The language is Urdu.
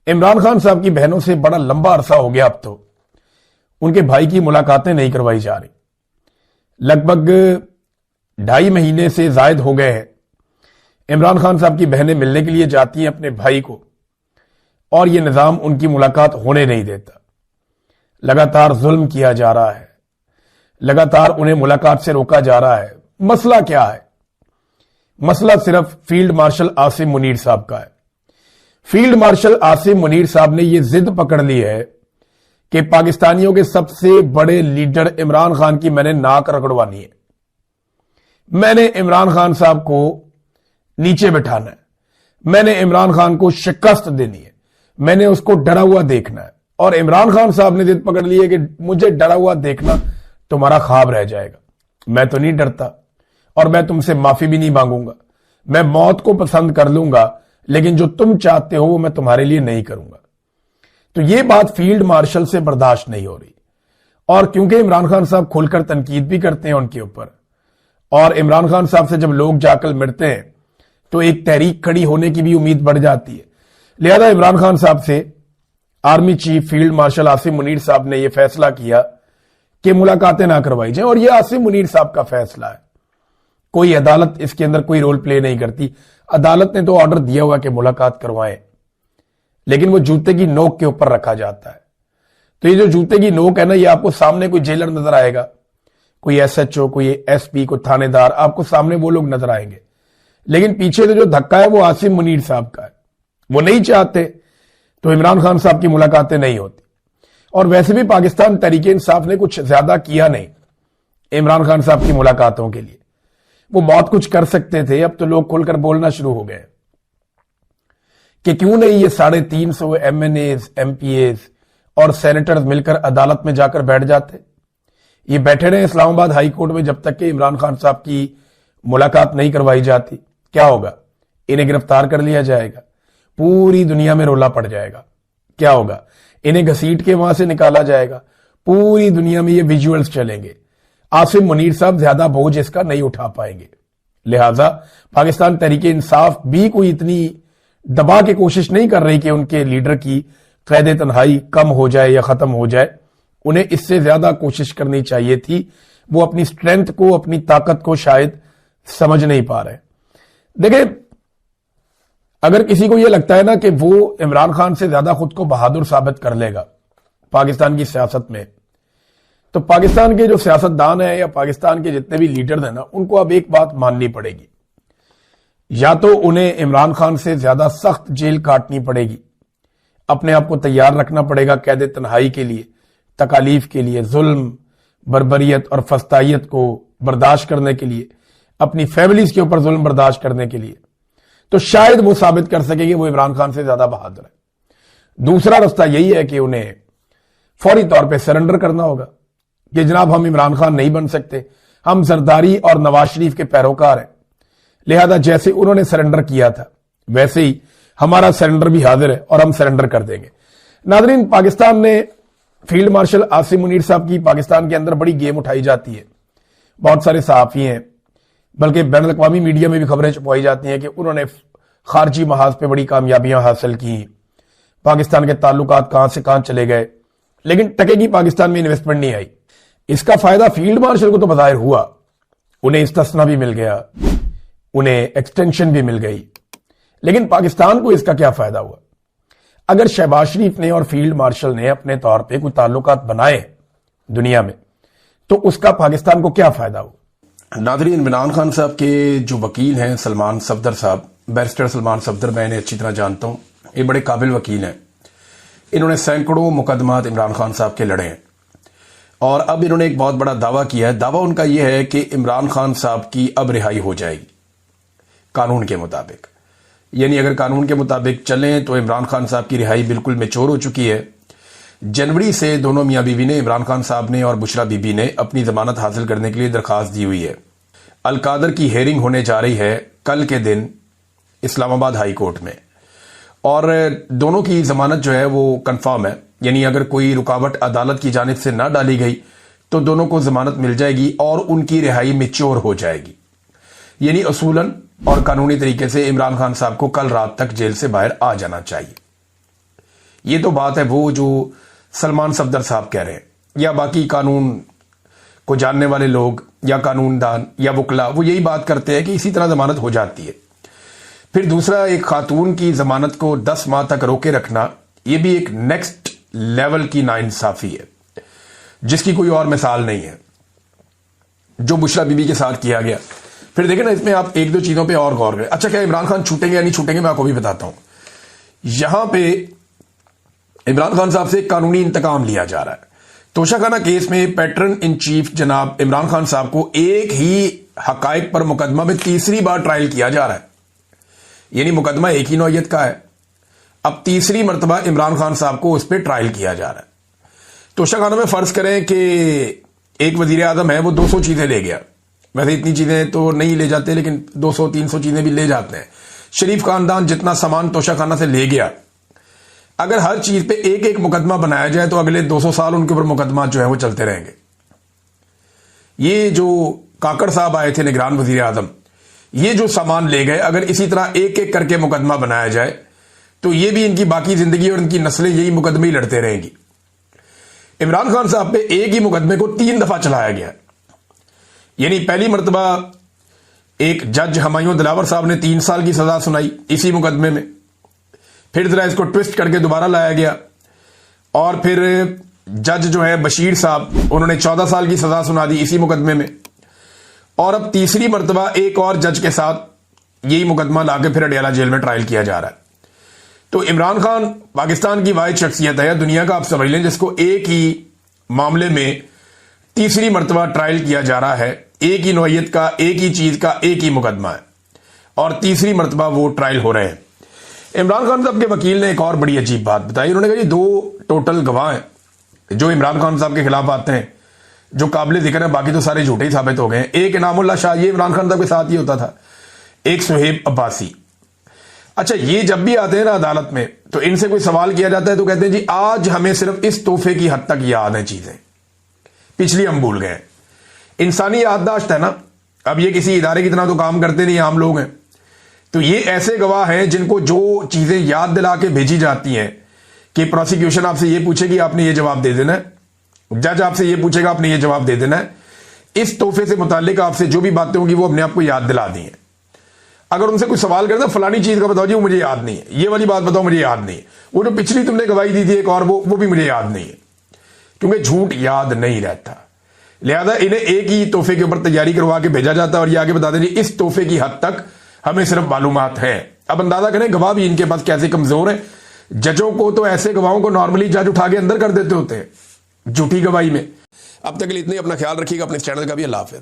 عمران خان صاحب کی بہنوں سے بڑا لمبا عرصہ ہو گیا اب تو ان کے بھائی کی ملاقاتیں نہیں کروائی جا رہی. لگ بھگ 2.5 مہینے سے زائد ہو گئے ہیں. عمران خان صاحب کی بہنیں ملنے کے لیے جاتی ہیں اپنے بھائی کو اور یہ نظام ان کی ملاقات ہونے نہیں دیتا. لگاتار ظلم کیا جا رہا ہے, لگاتار انہیں ملاقات سے روکا جا رہا ہے. مسئلہ کیا ہے؟ مسئلہ صرف فیلڈ مارشل عاصم منیر صاحب کا ہے. فیلڈ مارشل عاصم منیر صاحب نے یہ ضد پکڑ لی ہے کہ پاکستانیوں کے سب سے بڑے لیڈر عمران خان کی میں نے ناک رگڑوانی ہے. میں نے عمران خان صاحب کو نیچے بٹھانا ہے, میں نے عمران خان کو شکست دینی ہے, میں نے اس کو ڈرا ہوا دیکھنا ہے. اور عمران خان صاحب نے ضد پکڑ لی ہے کہ مجھے ڈرا ہوا دیکھنا تمہارا خواب رہ جائے گا. میں تو نہیں ڈرتا اور میں تم سے معافی بھی نہیں مانگوں گا. میں موت کو پسند کر لوں گا لیکن جو تم چاہتے ہو وہ میں تمہارے لیے نہیں کروں گا. تو یہ بات فیلڈ مارشل سے برداشت نہیں ہو رہی. اور کیونکہ عمران خان صاحب کھل کر تنقید بھی کرتے ہیں ان کے اوپر, اور عمران خان صاحب سے جب لوگ جا کر ملتے ہیں تو ایک تحریک کھڑی ہونے کی بھی امید بڑھ جاتی ہے. لہذا عمران خان صاحب سے army chief field marshal Asim Munir صاحب نے یہ فیصلہ کیا کہ ملاقاتیں نہ کروائی جائیں. اور یہ عاصم منیر صاحب کا فیصلہ ہے, کوئی عدالت اس کے اندر کوئی رول پلے نہیں کرتی. عدالت نے تو آرڈر دیا ہوا کہ ملاقات کروائیں, لیکن وہ جوتے کی نوک کے اوپر رکھا جاتا ہے. تو یہ جو جوتے کی نوک ہے نا, یہ آپ کو سامنے کوئی جیلر نظر آئے گا, کوئی ایس ایچ او, کوئی ایس پی, کوئی تھانے دار, آپ کو سامنے وہ لوگ نظر آئیں گے, لیکن پیچھے سے جو دھکا ہے وہ عاصم منیر صاحب کا ہے. وہ نہیں چاہتے تو عمران خان صاحب کی ملاقاتیں نہیں ہوتی. اور ویسے بھی پاکستان تحریک انصاف نے کچھ زیادہ کیا نہیں عمران خان صاحب کی ملاقاتوں کے لیے. وہ بہت کچھ کر سکتے تھے. اب تو لوگ کھل کر بولنا شروع ہو گئے کہ کیوں نہیں یہ 350 MNAs, MPAs اور سینیٹرز مل کر عدالت میں جا کر بیٹھ جاتے. یہ بیٹھے رہے اسلام آباد ہائی کورٹ میں جب تک کہ عمران خان صاحب کی ملاقات نہیں کروائی جاتی. کیا ہوگا؟ انہیں گرفتار کر لیا جائے گا, پوری دنیا میں رولا پڑ جائے گا. کیا ہوگا؟ انہیں گھسیٹ کے وہاں سے نکالا جائے گا, پوری دنیا میں یہ ویژولز چلیں گے. عاصم منیر صاحب زیادہ بوجھ اس کا نہیں اٹھا پائیں گے. لہٰذا پاکستان تحریک انصاف بھی کوئی اتنی دبا کے کوشش نہیں کر رہی کہ ان کے لیڈر کی قید تنہائی کم ہو جائے یا ختم ہو جائے. انہیں اس سے زیادہ کوشش کرنی چاہیے تھی. وہ اپنی سٹرینتھ کو, اپنی طاقت کو شاید سمجھ نہیں پا رہے. دیکھیں, اگر کسی کو یہ لگتا ہے نا کہ وہ عمران خان سے زیادہ خود کو بہادر ثابت کر لے گا پاکستان کی سیاست میں, تو پاکستان کے جو سیاستدان ہیں یا پاکستان کے جتنے بھی لیڈرز ہیں نا, ان کو اب ایک بات ماننی پڑے گی. یا تو انہیں عمران خان سے زیادہ سخت جیل کاٹنی پڑے گی, اپنے آپ کو تیار رکھنا پڑے گا قید تنہائی کے لیے, تکالیف کے لیے, ظلم, بربریت اور فسطائیت کو برداشت کرنے کے لیے, اپنی فیملیز کے اوپر ظلم برداشت کرنے کے لیے. تو شاید وہ ثابت کر سکے کہ وہ عمران خان سے زیادہ بہادر ہے. دوسرا راستہ یہی ہے کہ انہیں فوری طور پہ سرنڈر کرنا ہوگا کہ جناب ہم عمران خان نہیں بن سکتے, ہم زرداری اور نواز شریف کے پیروکار ہیں, لہذا جیسے انہوں نے سرنڈر کیا تھا ویسے ہی ہمارا سرنڈر بھی حاضر ہے اور ہم سرنڈر کر دیں گے. ناظرین, پاکستان نے فیلڈ مارشل عاصم منیر صاحب کی پاکستان کے اندر بڑی گیم اٹھائی جاتی ہے. بہت سارے صحافی ہیں, بلکہ بین الاقوامی میڈیا میں بھی خبریں چھپوائی جاتی ہیں کہ انہوں نے خارجی محاذ پہ بڑی کامیابیاں حاصل کی, پاکستان کے تعلقات کہاں سے کہاں چلے گئے, لیکن ٹکے کی پاکستان میں انویسٹمنٹ نہیں آئی. اس کا فائدہ فیلڈ مارشل کو تو بظاہر ہوا, انہیں استثنا بھی مل گیا, انہیں ایکسٹینشن بھی مل گئی, لیکن پاکستان کو اس کا کیا فائدہ ہوا؟ اگر شہباز شریف نے اور فیلڈ مارشل نے اپنے طور پہ کوئی تعلقات بنائے دنیا میں تو اس کا پاکستان کو کیا فائدہ ہوا؟ ناظرین, عمران خان صاحب کے جو وکیل ہیں سلمان صفدر صاحب, بیرسٹر سلمان صفدر, میں انہیں اچھی طرح جانتا ہوں, یہ بڑے قابل وکیل ہیں. انہوں نے سینکڑوں مقدمات عمران خان صاحب کے لڑے ہیں اور اب انہوں نے ایک بہت بڑا دعویٰ کیا ہے. دعویٰ ان کا یہ ہے کہ عمران خان صاحب کی اب رہائی ہو جائے گی قانون کے مطابق. یعنی اگر قانون کے مطابق چلیں تو عمران خان صاحب کی رہائی بالکل میچور ہو چکی ہے. جنوری سے دونوں میاں بیوی نے, عمران خان صاحب نے اور بشرا بی بی نے, اپنی ضمانت حاصل کرنے کے لیے درخواست دی ہوئی ہے. القادر کی ہیئرنگ ہونے جا رہی ہے کل کے دن اسلام آباد ہائی کورٹ میں, اور دونوں کی ضمانت جو ہے وہ کنفرم ہے. یعنی اگر کوئی رکاوٹ عدالت کی جانب سے نہ ڈالی گئی تو دونوں کو ضمانت مل جائے گی اور ان کی رہائی میچور ہو جائے گی. یعنی اصولاً اور قانونی طریقے سے عمران خان صاحب کو کل رات تک جیل سے باہر آ جانا چاہیے. یہ تو بات ہے وہ جو سلمان صفدر صاحب کہہ رہے ہیں یا باقی قانون کو جاننے والے لوگ یا قانون دان یا وکلا، وہ یہی بات کرتے ہیں کہ اسی طرح ضمانت ہو جاتی ہے۔ پھر دوسرا، ایک خاتون کی ضمانت کو 10 ماہ تک روکے رکھنا، یہ بھی ایک نیکسٹ لیول کی ناانصافی ہے جس کی کوئی اور مثال نہیں ہے، جو بشرا بی بی کے ساتھ کیا گیا۔ پھر دیکھیں نا، اس میں آپ ایک دو چیزوں پہ اور غور کریں۔ اچھا، کیا عمران خان چھوٹیں گے یا نہیں چھوٹیں گے، میں آپ کو بھی بتاتا ہوں۔ یہاں پہ عمران خان صاحب سے ایک قانونی انتقام لیا جا رہا ہے۔ توشہ خانہ کیس میں پیٹرن ان چیف جناب عمران خان صاحب کو ایک ہی حقائق پر مقدمہ میں تیسری بار ٹرائل کیا جا رہا ہے، یعنی مقدمہ ایک ہی نوعیت کا ہے، اب تیسری مرتبہ عمران خان صاحب کو اس پہ ٹرائل کیا جا رہا ہے۔ توشہ خانہ میں فرض کریں کہ ایک وزیر اعظم ہے، وہ 200 چیزیں لے گیا، ویسے اتنی چیزیں تو نہیں لے جاتے لیکن 200-300 چیزیں بھی لے جاتے ہیں۔ شریف خاندان جتنا سامان توشہ خانہ سے لے گیا، اگر ہر چیز پہ ایک ایک مقدمہ بنایا جائے تو اگلے 200 سال ان کے اوپر مقدمات جو ہے وہ چلتے رہیں گے۔ یہ جو کاکڑ صاحب آئے تھے نگران وزیر اعظم، یہ جو سامان لے گئے، اگر اسی طرح ایک ایک کر کے مقدمہ بنایا جائے تو یہ بھی ان کی باقی زندگی اور ان کی نسلیں یہی مقدمے ہی لڑتے رہیں گی۔ عمران خان صاحب پہ ایک ہی مقدمے کو 3 دفعہ چلایا گیا، یعنی پہلی مرتبہ ایک جج ہمایوں دلاور صاحب نے 3 سال کی سزا سنائی اسی مقدمے میں، پھر ذرا اس کو ٹوسٹ کر کے دوبارہ لایا گیا، اور پھر جج جو ہے بشیر صاحب، انہوں نے 14 سال کی سزا سنا دی اسی مقدمے میں، اور اب تیسری مرتبہ ایک اور جج کے ساتھ یہی مقدمہ لا کے پھر اڈیالہ جیل میں ٹرائل کیا جا رہا ہے۔ تو عمران خان پاکستان کی واحد شخصیت ہے، دنیا کا آپ سمجھ لیں، جس کو ایک ہی معاملے میں تیسری مرتبہ ٹرائل کیا جا رہا ہے، ایک ہی نوعیت کا، ایک ہی چیز کا ایک ہی مقدمہ ہے، اور تیسری مرتبہ وہ ٹرائل ہو رہے ہیں۔ عمران خان صاحب کے وکیل نے ایک اور بڑی عجیب بات بتائی، انہوں نے کہا جی 2 ٹوٹل گواہ ہیں جو عمران خان صاحب کے خلاف آتے ہیں، جو قابل ذکر ہیں، باقی تو سارے جھوٹے ہی ثابت ہو گئے ہیں۔ ایک انعام اللہ شاہ، یہ عمران خان صاحب کے ساتھ ہی ہوتا تھا، ایک سہیب عباسی۔ اچھا، یہ جب بھی آتے ہیں نا عدالت میں تو ان سے کوئی سوال کیا جاتا ہے تو کہتے ہیں جی آج ہمیں صرف اس تحفے کی حد تک یاد ہیں چیزیں، پچھلی ہم بھول گئے۔ انسانی یادداشت ہے نا، اب یہ کسی ادارے کی طرح تو کام کرتے نہیں، عام لوگ ہیں، تو یہ ایسے گواہ ہیں جن کو جو چیزیں یاد دلا کے بھیجی جاتی ہیں کہ پروسیکیوشن آپ سے یہ پوچھے گی آپ نے یہ جواب دے دینا ہے، جج آپ سے یہ پوچھے گا آپ نے یہ جواب دے دینا ہے، اس تحفے سے متعلق آپ سے جو بھی باتیں ہوں گی وہ اپنے آپ کو یاد دلا دی ہیں۔ اگر ان سے کوئی سوال کرتا فلانی چیز کا بتاؤ جی وہ مجھے یاد نہیں ہے، یہ والی بات بتاؤ مجھے یاد نہیں ہے، وہ جو پچھلی تم نے گواہی دی تھی ایک اور وہ بھی مجھے یاد نہیں ہے، کیونکہ جھوٹ یاد نہیں رہتا، لہذا انہیں ایک ہی تحفے کے اوپر تیاری کروا کے بھیجا جاتا ہے اور یہ آگے بتا دیں جی اس تحفے کی حد تک ہمیں صرف معلومات ہیں۔ اب اندازہ کریں گواہ بھی ان کے پاس کیسے گمزور ہیں۔ ججوں کو تو ایسے گواہوں کو نارملی جج اٹھا کے اندر کر دیتے ہوتے ہیں جھوٹی گواہی میں۔ اب تک کے لیے اتنے، اپنا خیال رکھیے گا، اپنے چینل کا بھی۔ اللہ حافظ۔